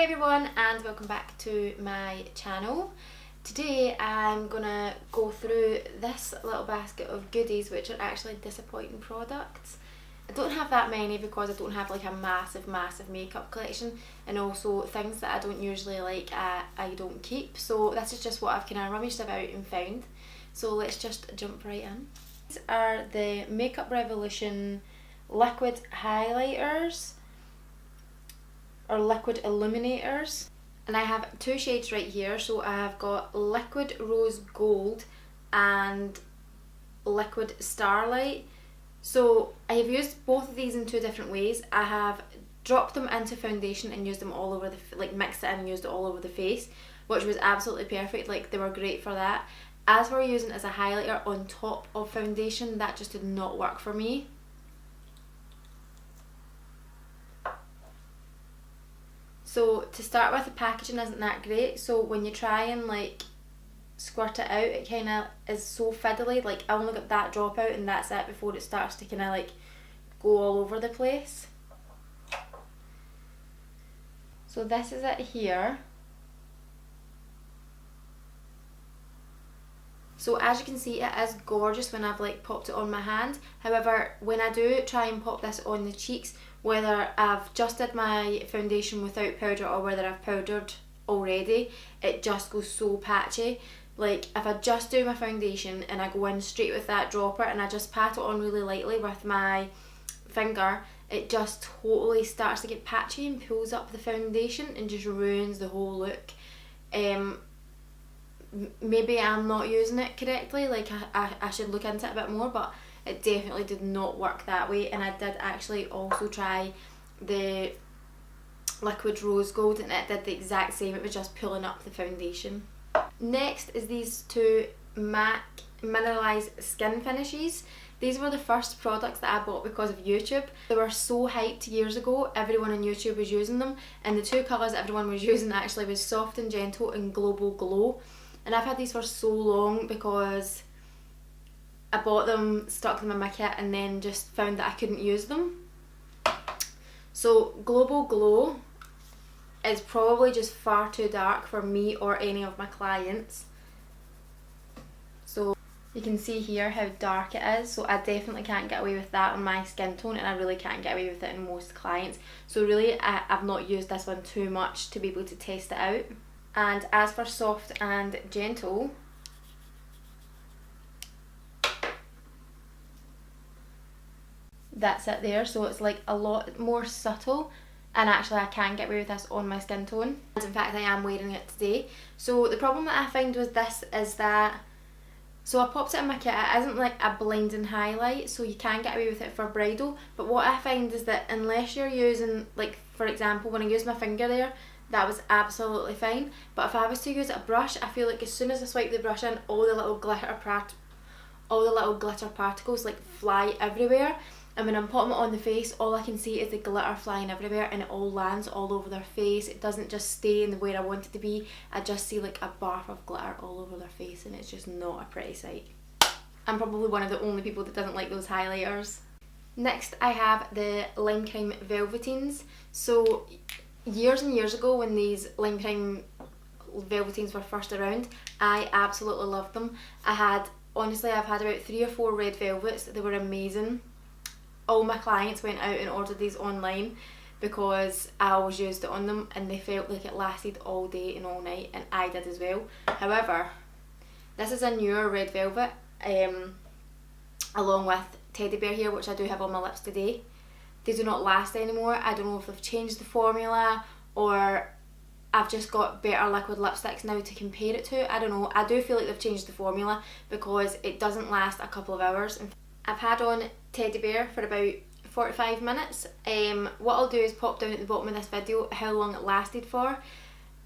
everyone and welcome back to my channel. Today I'm gonna go through this little basket of goodies which are actually disappointing products. I don't have that many because I don't have like a massive makeup collection, and also things that I don't usually like I don't keep. So this is just what I've kind of rummaged about and found. So let's just jump right in. These are the Makeup Revolution liquid highlighters or liquid illuminators, and I have two shades right here. So I have got liquid rose gold and liquid starlight. So I have used both of these in two different ways. I have dropped them into foundation and used them all over the, like mixed it in and used it all over the face, which was absolutely perfect. Like they were great for that. As for using it as a highlighter on top of foundation, that just did not work for me. So to start with, the packaging isn't that great, so when you try and like squirt it out, it kind of is so fiddly. Like I only got that drop out and that's it before it starts to kind of like go all over the place. So this is it here. So as you can see, it is gorgeous when I've like popped it on my hand. However, when I do try and pop this on the cheeks, whether I've just did my foundation without powder or whether I've powdered already, it just goes so patchy. Like if I just do my foundation and I go in straight with that dropper and I just pat it on really lightly with my finger, it just totally starts to get patchy and pulls up the foundation and just ruins the whole look. Maybe I'm not using it correctly, like I should look into it a bit more, but it definitely did not work that way. And I did actually also try the liquid rose gold and it did the exact same. It was just pulling up the foundation. Next is these two MAC mineralized skin finishes. These were the first products that I bought because of YouTube. They were so hyped years ago, everyone on YouTube was using them, and the two colours that everyone was using actually was Soft and Gentle and Global Glow. And I've had these for so long because I bought them, stuck them in my kit, and then just found that I couldn't use them. So Global Glow is probably just far too dark for me or any of my clients. So you can see here how dark it is, so I definitely can't get away with that on my skin tone, and I really can't get away with it in most clients. So really I've not used this one too much to be able to test it out. And as for Soft and Gentle, that's it there. So it's like a lot more subtle, and actually I can get away with this on my skin tone. And in fact I am wearing it today. So the problem that I find with this is that, so I popped it in my kit, it isn't like a blinding highlight, so you can get away with it for bridal. But what I find is that unless you're using, like for example when I used my finger there, that was absolutely fine. But if I was to use a brush, I feel like as soon as I swipe the brush in, all the little glitter particles like fly everywhere. And when I'm putting it on the face, all I can see is the glitter flying everywhere, and it all lands all over their face. It doesn't just stay in the where I want it to be. I just see like a barf of glitter all over their face, and it's just not a pretty sight. I'm probably one of the only people that doesn't like those highlighters. Next I have the Lime Crime Velveteens. So years and years ago when these Lime Crime Velveteens were first around, I absolutely loved them. Honestly I've had about 3 or 4 red velvets. They were amazing. All my clients went out and ordered these online because I always used it on them, and they felt like it lasted all day and all night, and I did as well. However, this is a newer red velvet along with Teddy Bear here, which I do have on my lips today. They do not last anymore. I don't know if they've changed the formula or I've just got better liquid lipsticks now to compare it to. I don't know. I do feel like they've changed the formula because it doesn't last a couple of hours. I've had on Teddy Bear for about 45 minutes. What I'll do is pop down at the bottom of this video how long it lasted for.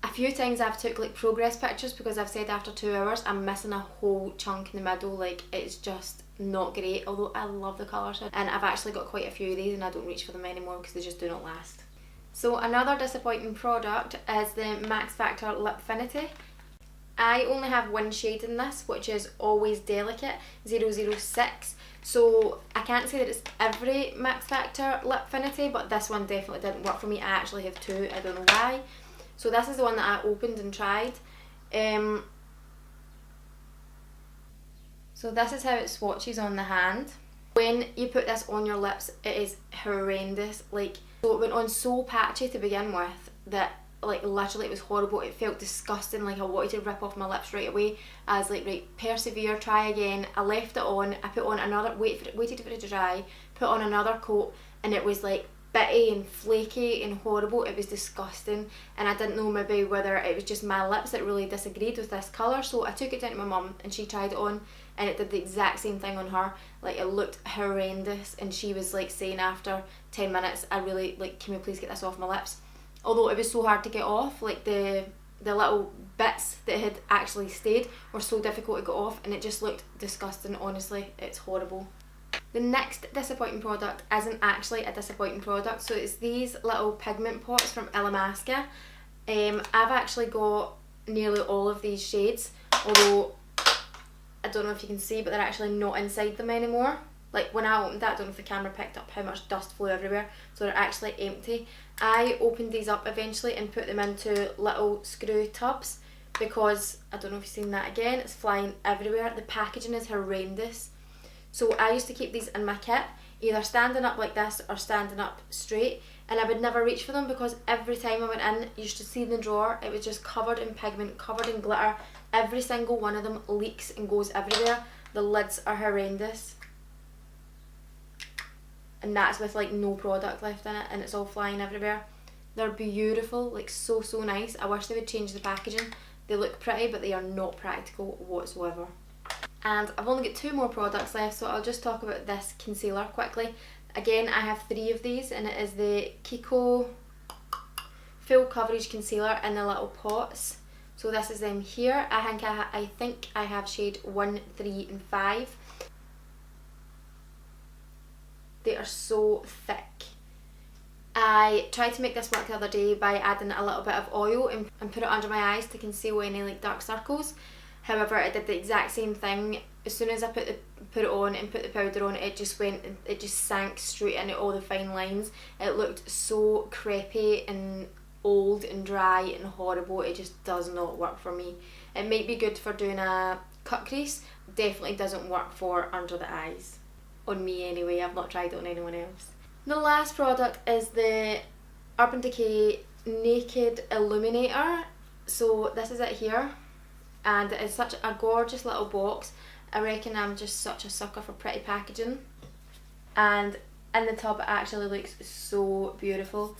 A few times I've took like progress pictures because I've said after 2 hours I'm missing a whole chunk in the middle. Like it's just not great, although I love the colours, and I've actually got quite a few of these and I don't reach for them anymore because they just do not last. So another disappointing product is the Max Factor Lipfinity. I only have one shade in this, which is Always Delicate 006. So I can't say that it's every Max Factor Lipfinity, but this one definitely didn't work for me. I actually have two, I don't know why. So this is the one that I opened and tried. So this is how it swatches on the hand. When you put this on your lips, it is horrendous. Like, so it went on so patchy to begin with that like literally it was horrible. It felt disgusting, like I wanted to rip off my lips right away. I was like, right, persevere, try again. I left it on, I put on another, waited for it to dry, put on another coat, and it was like bitty and flaky and horrible. It was disgusting, and I didn't know maybe whether it was just my lips that really disagreed with this colour. So I took it down to my mum and she tried it on, and it did the exact same thing on her. Like, it looked horrendous, and she was like saying after 10 minutes, I really, like, can we please get this off my lips? Although it was so hard to get off, like the little bits that had actually stayed were so difficult to get off, and it just looked disgusting. Honestly, it's horrible. The next disappointing product isn't actually a disappointing product, so it's these little pigment pots from Illamasqua. I've actually got nearly all of these shades, although I don't know if you can see, but they're actually not inside them anymore. Like, when I opened that, I don't know if the camera picked up how much dust flew everywhere, so they're actually empty. I opened these up eventually and put them into little screw tubs because, I don't know if you've seen that again, it's flying everywhere. The packaging is horrendous. So I used to keep these in my kit, either standing up like this or standing up straight, and I would never reach for them because every time I went in, you should see in the drawer, it was just covered in pigment, covered in glitter. Every single one of them leaks and goes everywhere. The lids are horrendous. And that's with like no product left in it, and it's all flying everywhere. They're beautiful, like so nice. I wish they would change the packaging. They look pretty, but they are not practical whatsoever. And I've only got 2 more products left, so I'll just talk about this concealer quickly. Again, I have 3 of these, and it is the Kiko Full Coverage Concealer in the little pots. So this is them here. I think I have shade 1, 3 and 5. They are so thick. I tried to make this work the other day by adding a little bit of oil and put it under my eyes to conceal any like dark circles. However, it did the exact same thing. As soon as I put it on and put the powder on, it just sank straight into all the fine lines. It looked so crepey and old and dry and horrible. It just does not work for me. It might be good for doing a cut crease, definitely doesn't work for under the eyes. On me anyway, I've not tried it on anyone else. The last product is the Urban Decay Naked Illuminator. So this is it here, and it's such a gorgeous little box. I reckon I'm just such a sucker for pretty packaging, and in the tub it actually looks so beautiful.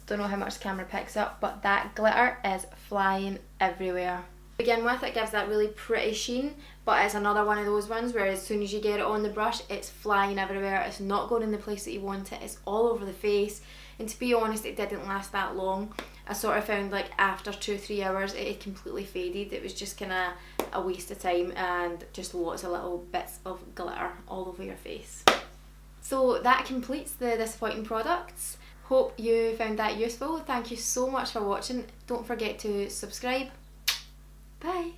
Don't know how much the camera picks up, but that glitter is flying everywhere. To begin with, it gives that really pretty sheen, but it's another one of those ones where as soon as you get it on the brush, it's flying everywhere. It's not going in the place that you want it. It's all over the face, and to be honest, it didn't last that long. I sort of found like after 2-3 hours it had completely faded. It was just kind of a waste of time and just lots of little bits of glitter all over your face. So that completes the disappointing products. Hope you found that useful. Thank you so much for watching. Don't forget to subscribe. Bye!